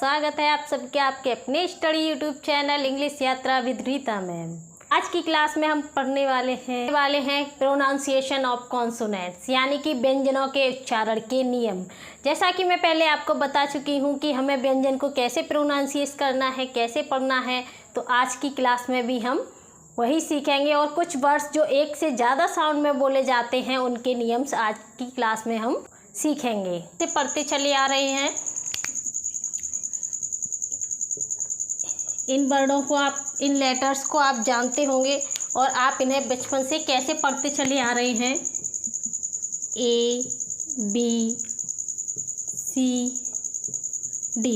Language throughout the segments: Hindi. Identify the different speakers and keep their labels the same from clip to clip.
Speaker 1: स्वागत है आप सबके आपके अपने स्टडी यूट्यूब चैनल इंग्लिश यात्रा विद रीता मैम। आज की क्लास में हम पढ़ने वाले हैं प्रोनाउंसिएशन ऑफ कॉन्सोनेंट्स, यानी कि व्यंजनों के उच्चारण के नियम। जैसा कि मैं पहले आपको बता चुकी हूँ कि हमें व्यंजन को कैसे प्रोनाउंसिएट करना है, कैसे पढ़ना है, तो आज की क्लास में भी हम वही सीखेंगे। और कुछ वर्ड्स जो एक से ज़्यादा साउंड में बोले जाते हैं उनके नियम्स आज की क्लास में हम सीखेंगे। इसे पढ़ते चले आ रहे हैं। इन वर्डों को इन लेटर्स को आप जानते होंगे और आप इन्हें बचपन से कैसे पढ़ते चले आ रहे हैं। A B C D।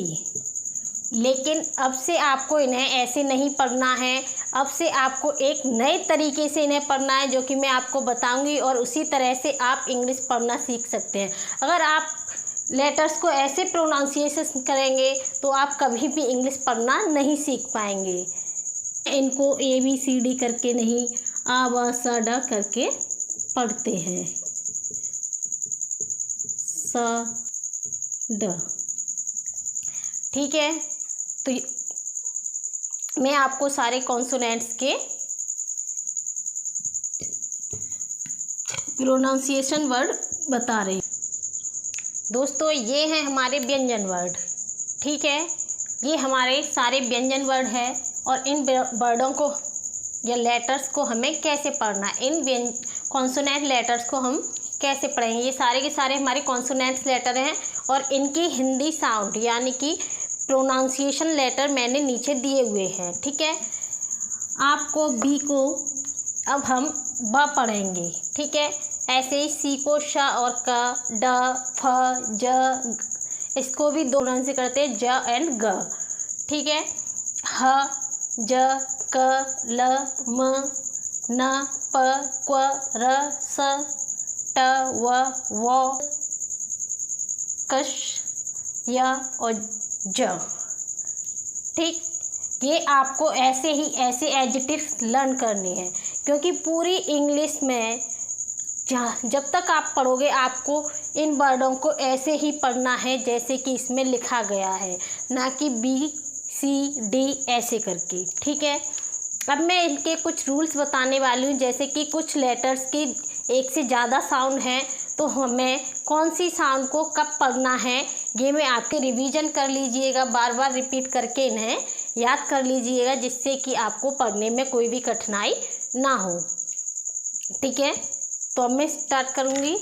Speaker 1: लेकिन अब से आपको इन्हें ऐसे नहीं पढ़ना है। अब से आपको एक नए तरीके से इन्हें पढ़ना है, जो कि मैं आपको बताऊंगी, और उसी तरह से आप इंग्लिश पढ़ना सीख सकते हैं। अगर आप लेटर्स को ऐसे प्रोनाउंसिएशन करेंगे तो आप कभी भी इंग्लिश पढ़ना नहीं सीख पाएंगे। इनको ABCD करके नहीं, आ ब स ड करके पढ़ते हैं। स ड, ठीक है। तो मैं आपको सारे कॉन्सोनेंट्स के प्रोनाउंसिएशन वर्ड बता रही हूँ। दोस्तों, ये हैं हमारे व्यंजन वर्ड, ठीक है। ये हमारे सारे व्यंजन वर्ड हैं और इन वर्डों को या लेटर्स को हमें कैसे पढ़ना है, इन कॉन्सोनेंट लेटर्स को हम कैसे पढ़ेंगे। ये सारे के सारे हमारे कॉन्सोनेंट्स लेटर हैं और इनकी हिंदी साउंड यानी कि प्रोनाउंसिएशन लेटर मैंने नीचे दिए हुए हैं, ठीक है। आपको बी को अब हम ब पढ़ेंगे, ठीक है। ऐसे ही सी को श और क, ड, फ, ज, इसको भी दो रंग से करते हैं, ज एंड ग, ठीक है। ह, ज, क, ल, म, न, प, क्व, र, स, ट, व, कश, य और ज, ठीक। ये आपको ऐसे एडजेक्टिव्स लर्न करने हैं, क्योंकि पूरी इंग्लिश में जब तक आप पढ़ोगे आपको इन वर्डों को ऐसे ही पढ़ना है जैसे कि इसमें लिखा गया है, ना कि BCD ऐसे करके, ठीक है। अब मैं इनके कुछ रूल्स बताने वाली हूँ, जैसे कि कुछ लेटर्स की एक से ज़्यादा साउंड है तो हमें कौन सी साउंड को कब पढ़ना है ये मैं आपके रिवीजन कर लीजिएगा, बार बार रिपीट करके इन्हें याद कर लीजिएगा, जिससे कि आपको पढ़ने में कोई भी कठिनाई ना हो, ठीक है। तो अब मैं स्टार्ट करूँगी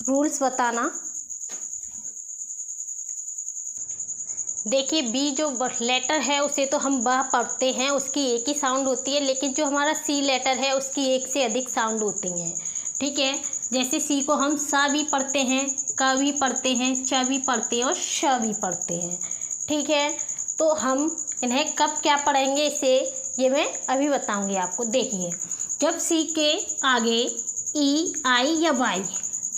Speaker 1: रूल्स बताना। देखिए, बी जो लेटर है उसे तो हम ब पढ़ते हैं, उसकी एक ही साउंड होती है, लेकिन जो हमारा सी लेटर है उसकी एक से अधिक साउंड होती हैं, ठीक है। जैसे सी को हम सा भी पढ़ते हैं, क भी पढ़ते हैं, च भी पढ़ते हैं और श भी पढ़ते हैं, ठीक है। तो हम इन्हें कब क्या पढ़ेंगे इसे ये मैं अभी बताऊंगी आपको। देखिए, जब सी के आगे ई, आई या वाई,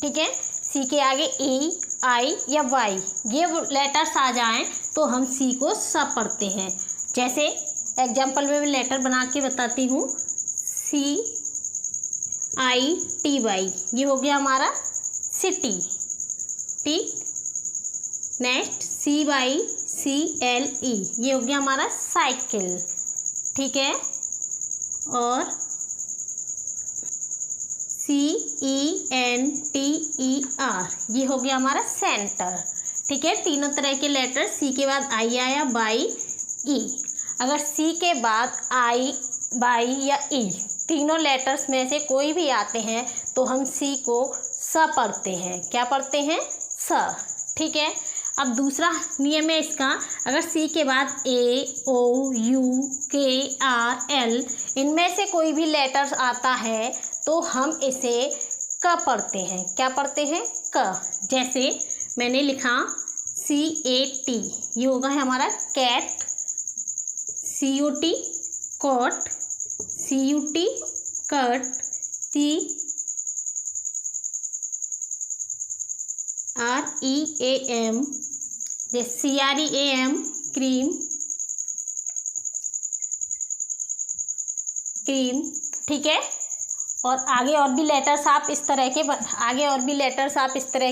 Speaker 1: ठीक है, सी के आगे ई, आई या वाई ये लेटर्स आ जाएं तो हम सी को स पढ़ते हैं। जैसे एग्जाम्पल में मैं लेटर बना के बताती हूँ, CITY, ये हो गया हमारा सिटी, ठीक। नेक्स्ट CYCLE, ये हो गया हमारा साइकिल, ठीक है। और CENTER, ये हो गया हमारा सेंटर, ठीक है। तीनों तरह के लेटर, सी के बाद आई आया, बाई, ई। अगर सी के बाद आई, बाई या ई तीनों लेटर्स में से कोई भी आते हैं तो हम सी को स पढ़ते हैं। क्या पढ़ते हैं? स, ठीक है। अब दूसरा नियम है इसका, अगर सी के बाद AOUKRL इनमें से कोई भी लेटर्स आता है तो हम इसे क पढ़ते हैं। क्या पढ़ते हैं? क। जैसे मैंने लिखा CAT, ये होगा हमारा cat, COT cot, CUT cut, CREAM, जैसे CREAM क्रीम, ठीक है। और आगे और भी लेटर्स आप इस तरह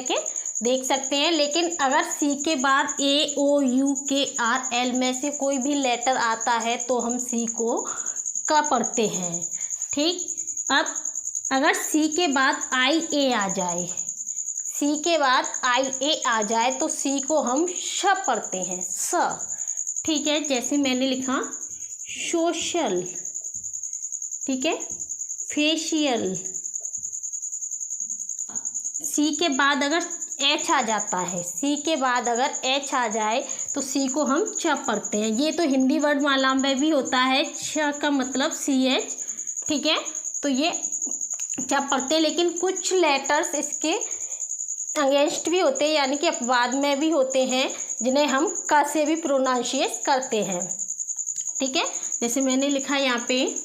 Speaker 1: के देख सकते हैं। लेकिन अगर सी के बाद ए ओ यू के आर एल में से कोई भी लेटर आता है तो हम सी को का पढ़ते हैं। ठीक, अब अगर सी के बाद आई ए आ जाए, सी के बाद आई ए आ जाए तो सी को हम श पढ़ते हैं, स। ठीक है, जैसे मैंने लिखा सोशल, ठीक है, फेशियल। सी के बाद अगर एच आ जाता है, सी के बाद अगर एच आ जाए तो सी को हम च पढ़ते हैं। ये तो हिंदी वर्ड माला में भी होता है, च का मतलब सी एच। ठीक है, तो ये च पढ़ते हैं। लेकिन कुछ लेटर्स इसके अगेंस्ट भी होते हैं, यानी कि अपवाद में भी होते हैं, जिन्हें हम क से भी प्रोनाउंशिएट करते हैं। ठीक है, जैसे मैंने लिखा यहाँ पे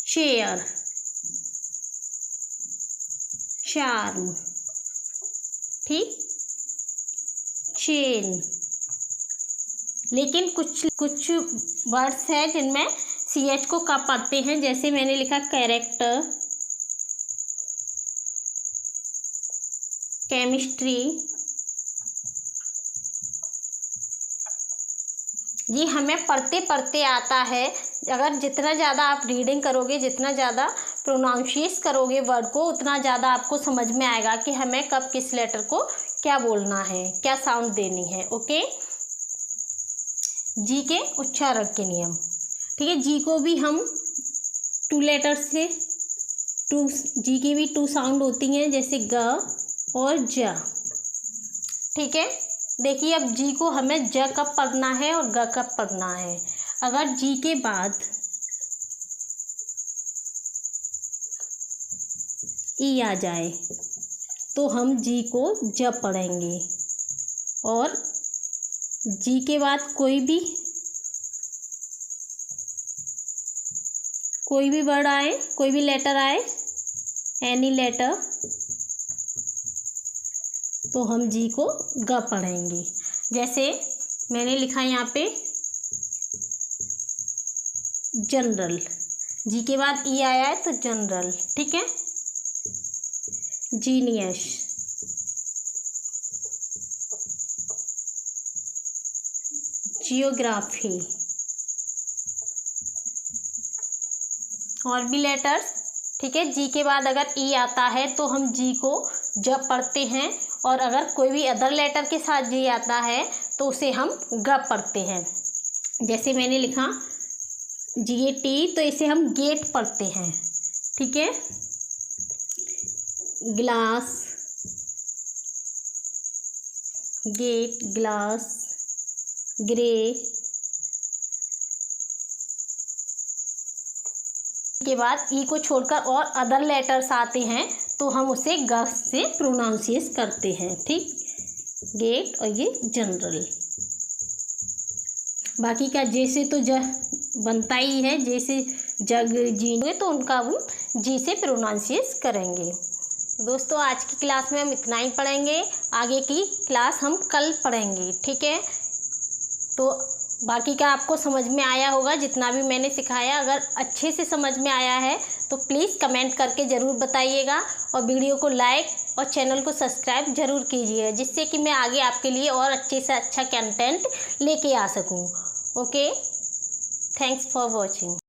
Speaker 1: शेयर, चार्म, ठीक, चेन। लेकिन कुछ वर्ड्स हैं जिनमें सी एच को का पढ़ते हैं। जैसे मैंने लिखा कैरेक्टर, केमिस्ट्री। ये हमें पढ़ते पढ़ते आता है। अगर जितना ज़्यादा आप रीडिंग करोगे, जितना ज़्यादा प्रोनाउंशिएट करोगे वर्ड को, उतना ज़्यादा आपको समझ में आएगा कि हमें कब किस लेटर को क्या बोलना है, क्या साउंड देनी है। ओके, जी के उच्चारण के नियम। ठीक है, जी को भी हम 2 लेटर से जी की भी 2 साउंड होती हैं, जैसे ग और ज। ठीक है, देखिए अब जी को हमें ज कब पढ़ना है और ग कब पढ़ना है। अगर जी के बाद ई आ जाए तो हम जी को ज पढ़ेंगे, और जी के बाद कोई भी वर्ड आए, कोई भी लेटर आए, एनी लेटर, तो हम जी को ग पढ़ेंगे। जैसे मैंने लिखा यहाँ पे जनरल, जी के बाद ई आया है तो जनरल। ठीक है, जीनियस, जियोग्राफी, और भी लेटर्स। ठीक है, जी के बाद अगर ई आता है तो हम जी को ज पढ़ते हैं, और अगर कोई भी अदर लेटर के साथ जी आता है तो उसे हम ग पढ़ते हैं। जैसे मैंने लिखा GAT, तो इसे हम गेट पढ़ते हैं। ठीक है, ग्लास, गेट, ग्लास, ग्रे। के बाद ई को छोड़कर और अदर लेटर्स आते हैं तो हम उसे ग से प्रोनाउंसिएट करते हैं। ठीक, गेट, और ये जनरल। बाकी का जैसे तो बनता ही है, जैसे जग, जी, तो उनका हम जी से प्रोनाउंसिएट करेंगे। दोस्तों, आज की क्लास में हम इतना ही पढ़ेंगे, आगे की क्लास हम कल पढ़ेंगे। ठीक है, तो बाकी का आपको समझ में आया होगा जितना भी मैंने सिखाया। अगर अच्छे से समझ में आया है तो प्लीज़ कमेंट करके ज़रूर बताइएगा, और वीडियो को लाइक और चैनल को सब्सक्राइब ज़रूर कीजिए, जिससे कि मैं आगे आपके लिए और अच्छे से अच्छा कंटेंट लेके आ सकूं। Okay, thanks for watching.